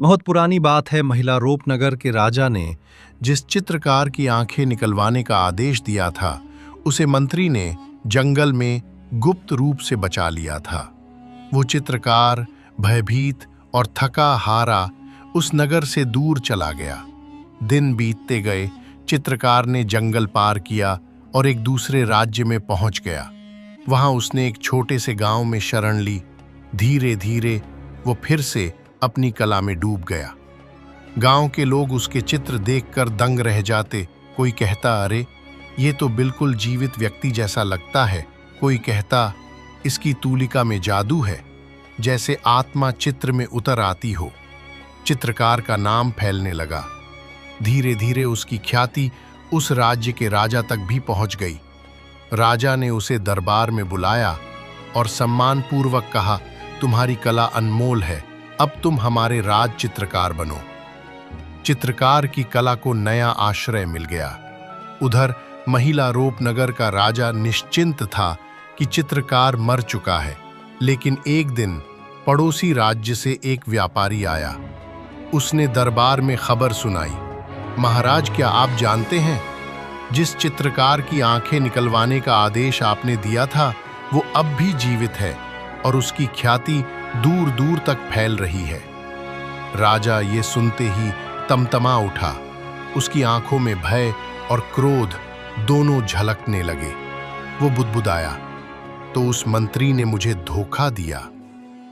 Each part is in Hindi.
बहुत पुरानी बात है। महिला रूपनगर के राजा ने जिस चित्रकार की आंखें निकलवाने का आदेश दिया था, उसे मंत्री ने जंगल में गुप्त रूप से बचा लिया था। वो चित्रकार भयभीत और थका हारा उस नगर से दूर चला गया। दिन बीतते गए, चित्रकार ने जंगल पार किया और एक दूसरे राज्य में पहुंच गया। वहां उसने एक छोटे से गांव में शरण ली। धीरे धीरे वो फिर से अपनी कला में डूब गया। गांव के लोग उसके चित्र देखकर दंग रह जाते। कोई कहता, अरे ये तो बिल्कुल जीवित व्यक्ति जैसा लगता है। कोई कहता, इसकी तूलिका में जादू है, जैसे आत्मा चित्र में उतर आती हो। चित्रकार का नाम फैलने लगा। धीरे धीरे उसकी ख्याति उस राज्य के राजा तक भी पहुंच गई। राजा ने उसे दरबार में बुलाया और सम्मानपूर्वक कहा, तुम्हारी कला अनमोल है, अब तुम हमारे राज चित्रकार बनो। चित्रकार की कला को नया आश्रय मिल गया। उधर महिला रूपनगर का राजा निश्चिंत था कि चित्रकार मर चुका है। लेकिन एक दिन पड़ोसी राज्य से एक व्यापारी आया। उसने दरबार में खबर सुनाई, महाराज, क्या आप जानते हैं, जिस चित्रकार की आंखें निकलवाने का आदेश आपने दिया था, वो अब भी जीवित है और उसकी ख्याति दूर दूर तक फैल रही है। राजा ये सुनते ही तमतमा उठा। उसकी आंखों में भय और क्रोध दोनों झलकने लगे। वो बुदबुदाया, तो उस मंत्री ने मुझे धोखा दिया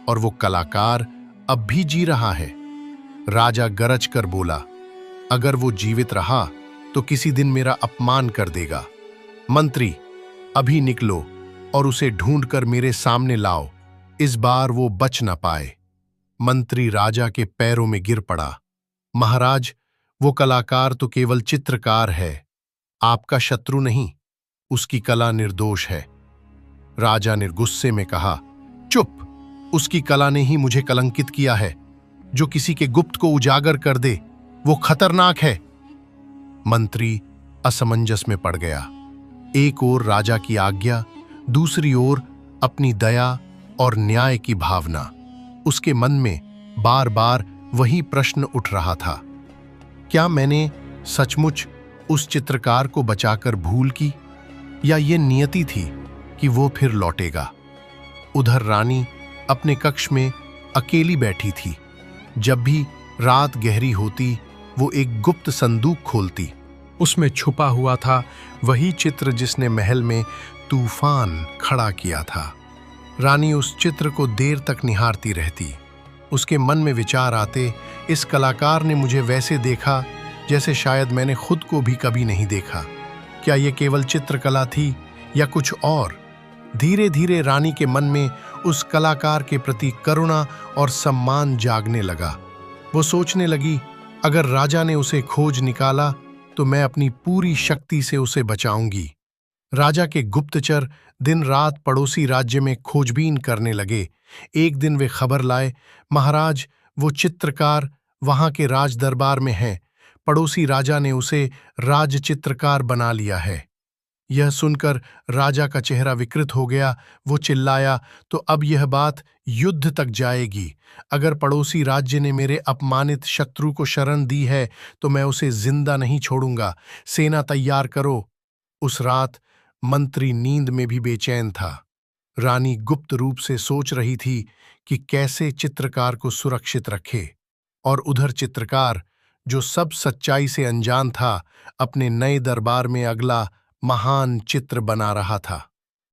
और वो कलाकार अब भी जी रहा है। राजा गरज कर बोला, अगर वो जीवित रहा तो किसी दिन मेरा अपमान कर देगा। मंत्री, अभी निकलो और उसे ढूंढकर मेरे सामने लाओ। इस बार वो बच न पाए। मंत्री राजा के पैरों में गिर पड़ा। महाराज, वो कलाकार तो केवल चित्रकार है, आपका शत्रु नहीं। उसकी कला निर्दोष है। राजा ने गुस्से में कहा, चुप, उसकी कला ने ही मुझे कलंकित किया है। जो किसी के गुप्त को उजागर कर दे, वो खतरनाक है। मंत्री असमंजस में पड़ गया। एक ओर राजा की आज्ञा, दूसरी ओर अपनी दया और न्याय की भावना। उसके मन में बार बार वही प्रश्न उठ रहा था, क्या मैंने सचमुच उस चित्रकार को बचाकर भूल की, या ये नियति थी कि वो फिर लौटेगा। उधर रानी अपने कक्ष में अकेली बैठी थी। जब भी रात गहरी होती, वो एक गुप्त संदूक खोलती। उसमें छुपा हुआ था वही चित्र जिसने महल में तूफान खड़ा किया था। रानी उस चित्र को देर तक निहारती रहती। उसके मन में विचार आते, इस कलाकार ने मुझे वैसे देखा जैसे शायद मैंने खुद को भी कभी नहीं देखा। क्या ये केवल चित्रकला थी या कुछ और? धीरे धीरे रानी के मन में उस कलाकार के प्रति करुणा और सम्मान जागने लगा। वो सोचने लगी, अगर राजा ने उसे खोज निकाला तो मैं अपनी पूरी शक्ति से उसे बचाऊंगी। राजा के गुप्तचर दिन रात पड़ोसी राज्य में खोजबीन करने लगे। एक दिन वे खबर लाए, महाराज, वो चित्रकार वहां के राज दरबार में है। पड़ोसी राजा ने उसे राज चित्रकार बना लिया है। यह सुनकर राजा का चेहरा विकृत हो गया। वो चिल्लाया, तो अब यह बात युद्ध तक जाएगी। अगर पड़ोसी राज्य ने मेरे अपमानित शत्रु को शरण दी है तो मैं उसे जिंदा नहीं छोड़ूंगा। सेना तैयार करो। उस रात मंत्री नींद में भी बेचैन था। रानी गुप्त रूप से सोच रही थी कि कैसे चित्रकार को सुरक्षित रखे, और उधर चित्रकार, जो सब सच्चाई से अनजान था, अपने नए दरबार में अगला महान चित्र बना रहा था।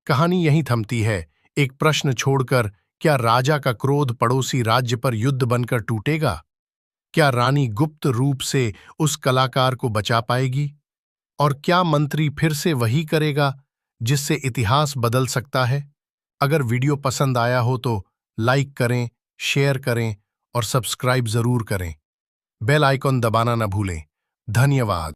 कहानी यहीं थमती है, एक प्रश्न छोड़कर, क्या राजा का क्रोध पड़ोसी राज्य पर युद्ध बनकर टूटेगा? क्या रानी गुप्त रूप से उस कलाकार को बचा पाएगी? और क्या मंत्री फिर से वही करेगा जिससे इतिहास बदल सकता है? अगर वीडियो पसंद आया हो तो लाइक करें, शेयर करें और सब्सक्राइब जरूर करें। बेल आइकॉन दबाना न भूलें। धन्यवाद।